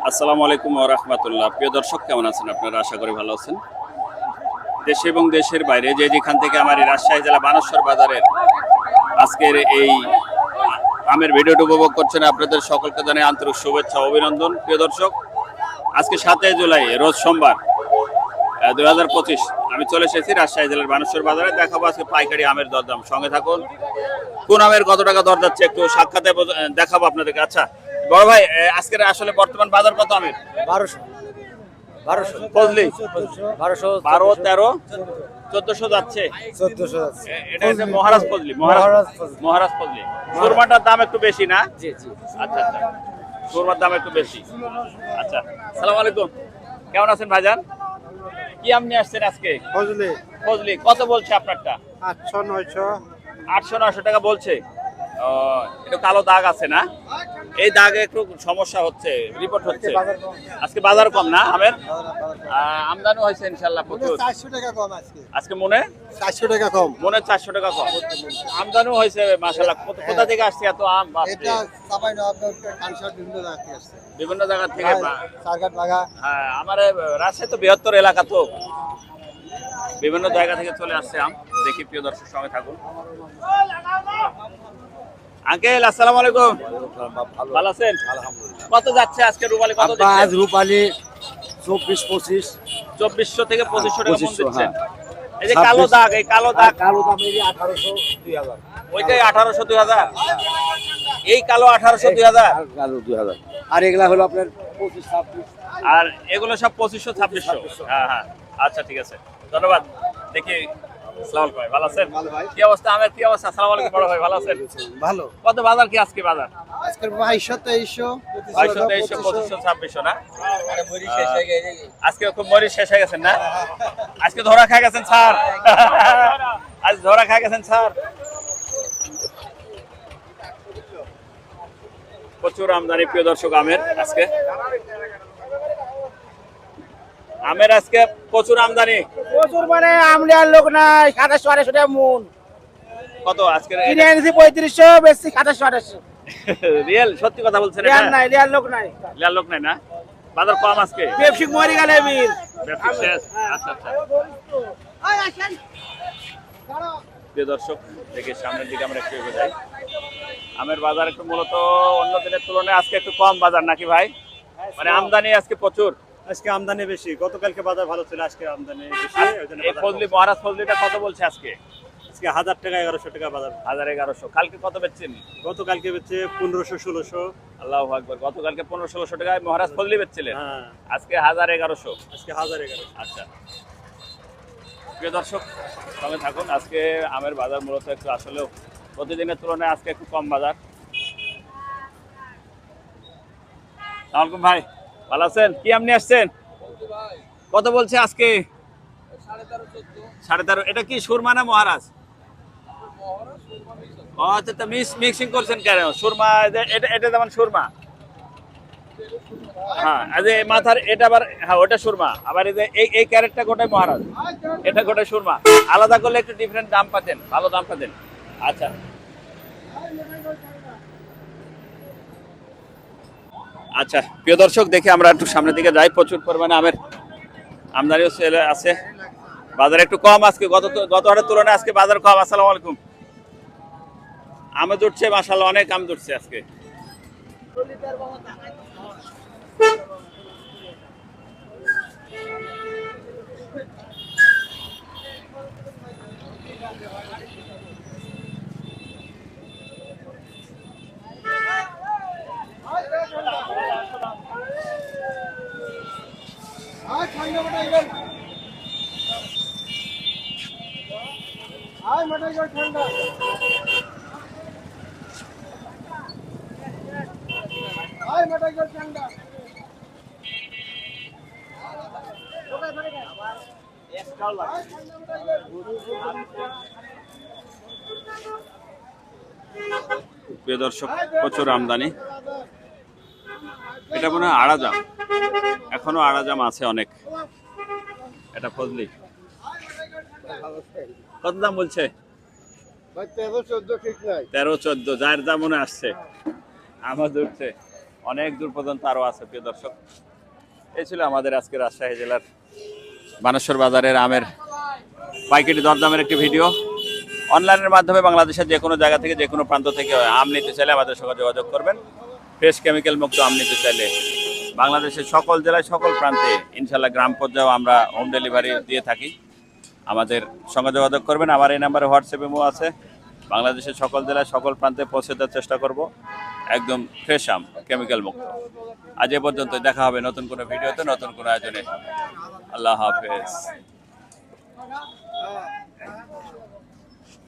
আসসালামু আলাইকুম ওয়া রাহমাতুল্লাহ। প্রিয় দর্শক, কেমন আছেন আপনারা? আশা করি ভালো আছেন। দেশে এবং দেশের বাইরে যে যেখান থেকে আমার এই রাজশাহী জেলা বানেশ্বর বাজারের আজকের এই আমের ভিডিওটি উপভোগ করছেন, আপনাদের সকলকে জানাই আন্তরিক শুভেচ্ছা ও অভিনন্দন। প্রিয় দর্শক, আজকে 7 জুলাই রোজ সোমবার 2025 আমি চলে এসেছি রাজশাহী জেলার বানেশ্বর বাজারে। দেখাবো আজকে পাইকারি আমের দরদাম। সঙ্গে থাকুন। কোন আমের কত টাকা দর যাচ্ছে একটু সাক্ষাতে দেখাবো আপনাদেরকে। আচ্ছা বড় ভাই, আজকের আসলে বর্তমান বাজার কত আমের? 1200 ফজলি 1200 12, 13, 1400 যাচ্ছে। 1400 এটা হচ্ছে মহারাজ ফজলি। মহারাজ ফজলি সুরমাটার দাম একটু বেশি না? জি জি। আচ্ছা আচ্ছা, সুরমার দাম একটু বেশি। আচ্ছা, আসসালামু আলাইকুম, কেমন আছেন ভাইজান? কি আম নিয়ে আসছেন আজকে? ফজলি ফজলি কত বলছে আপনারটা? 800 900 800-900 টাকা বলছে। একটু কালো দাগ আছে না? এই দাগে একটু সমস্যা হচ্ছে, রিপোর্ট হচ্ছে। আজকে বাজার কম না আমের? আমদানি হয়েছে ইনশাল্লাহ প্রচুর। 400 টাকা কম আজকে। আজকে মনে 400 টাকা কম। 400 টাকা কম আমদানিও হয়েছে মাশাআল্লাহ। কোথা থেকে আসছে এত আম? বাপরে, এটা চাঁপাইনবাবগঞ্জ কানসার বিভিন্ন জায়গা থেকে আসছে। বিভিন্ন জায়গা থেকে। সারঘাট বাগা। হ্যাঁ, আমার রাজশাহী তো বৃহত্তর এলাকা, তো বিভিন্ন জায়গা থেকে চলে আসছে আম। দেখি, প্রিয় দর্শক সঙ্গে থাকুন। আঙ্কেল আসসালামু আলাইকুম, ভালো আছেন? আলহামদুলিল্লাহ। কত যাচ্ছে আজকে রুপালি? কত আব্বা আজ রূপালী 24 25 2400 থেকে 2500 টাকা মন 2500, দিচ্ছেন। হ্যাঁ। এই যে কালো দাগ, এই কালো দাগ কালো দাম এই 1800 2000। ওইটাই 1800 2000। এই কালো 1800 2000। আর কালো 2000। আর এগুলা হলো আপনার 25 26। আর এগুলো সব 2500 2600। হ্যাঁ হ্যাঁ, আচ্ছা ঠিক আছে, ধন্যবাদ। দেখি, আসসালামু আলাইকুম ভাই, ভালো আছেন? ভালো ভাই। কি অবস্থা আমের? কি অবস্থা? আসসালামু আলাইকুম বড় ভাই, ভালো আছেন? ভালো। কত বাজার কি আজকে? বাজার আজকে 2200 2300 2200 2300 2500 2600 না? আজকে খুব মরিচ শেষ হয়ে গেছেন না? আজকে ধরা খাই গেছেন স্যার। আজ ধরা খাই গেছেন স্যার। প্রচুর আমদানি প্রিয় দর্শক আমের আজকে। আমের আজকে প্রচুর আমদানি। প্রচুর মানে আমলিয়ার লোক নাই। 2700 টাকা মন কত আজকে? কিনে এনেছি 3500, বেশি 2700। রিয়েল সত্যি কথা বলছেন? রিয়াল নাই, রিয়াল লোক নাই। রিয়াল লোক নাই না? বাজার কম আজকে। ব্যবসায়িক মরে গেলে বীর। ব্যবসা শেষ। আচ্ছা আচ্ছা, প্রিয় দর্শক দেখে সামনের দিকে আমরা একটু এগিয়ে যাই। আমের বাজার একটু মূলত অন্য দিনের তুলনায় আজকে একটু কম বাজার নাকি ভাই? মানে আমদানি আজকে প্রচুর। আজকে আমদানি বেশি, গতকালকে বাজার ভালো ছিল, আজকে আমদানি বেশি। ওই জন্য এই বাজার ফজলি কম। মহারাজ ফজলিটা কত বলছে আজকে? আজকে 1000 টাকা 1100 টাকা বাজার। 1100। কালকে কত বেচছেন? গতকালকে বেচে 1500 1600। আল্লাহু আকবার। গতকালকে 1500-1600 টাকায় মহারাজ ফজলি বেচছিলেন, হ্যাঁ, আজকে 1100। আজকে 1011। আচ্ছা, প্রিয় দর্শক সঙ্গে থাকুন। আজকে আমের বাজার মূলত একটু আসলেও প্রতিদিনের তুলনায় আজকে একটু কম বাজার। সালামালাইকুম ভাই, ভালো আছেন? কি আম নিয়ে আসছেন? কত বলছে আজকে? 13.5 এটা কি সুরমা না মহারাজ? ও আচ্ছা, তা মিক্সিং করছেন কেন? সুরমা এটা যেমন সুরমা, হ্যাঁ, এই যে মাথার এটা আবার, হ্যাঁ ওটা সুরমা। আবার এই যে এই ক্যারেটটা গোটাই মহারাজ, এটা গোটাই সুরমা। আলাদা করলে একটু ডিফারেন্ট দাম পাতেন, ভালো দাম পাতেন। আচ্ছা, আচ্ছা প্রিয় দর্শক দেখি আমরা একটু সামনের দিকে যাই। প্রচুর পরিমাণে আমের আমদানিও চলে আছে। বাজার একটু কম আজকে, গত হাটের তুলনায় আজকে বাজার কম। আসসালামু আলাইকুম। আমে জুটছে মাশাআল্লাহ, অনেক আম জুটছে আজকে। প্রিয় দর্শক প্রচুর আমদানি। এটা মনে হয় আড়াজাম, এখনো আড়াজাম আছে অনেক। এটা ফজলি কত দাম বলছে? 13 14 ঠিক নাই। 13 14 যার দাম মনে আসছে। আমার উঠছে অনেক দূর পর্যন্ত আরও আছে প্রিয় দর্শক। এই ছিল আমাদের আজকে রাজশাহী জেলার বানেশ্বর বাজারের আমের পাইকারি দরদামের একটি ভিডিও। অনলাইনের মাধ্যমে বাংলাদেশের যে কোনো জায়গা থেকে যে কোনো প্রান্ত থেকে আম নিতে চাইলে আমাদের সঙ্গে যোগাযোগ করবেন। ফ্রেশ কেমিক্যাল মুক্ত আম নিতে চাইলে বাংলাদেশের সকল জেলায় সকল প্রান্তে ইনশাল্লাহ গ্রাম পর্যায়েও আমরা হোম ডেলিভারি দিয়ে থাকি। আমাদের সঙ্গে যোগাযোগ করবেন। আমার এই নাম্বারে হোয়াটসঅ্যাপ ইমো আছে। বাংলাদেশের সকল জেলায় সকল প্রান্তে পৌঁছে দেওয়ার চেষ্টা করব, একদম ফ্রেশ আম কেমিক্যাল মুক্ত। আজ এ পর্যন্ত, দেখা হবে নতুন কোনো ভিডিওতে নতুন কোনো আয়োজনে। আল্লাহ হাফেজ।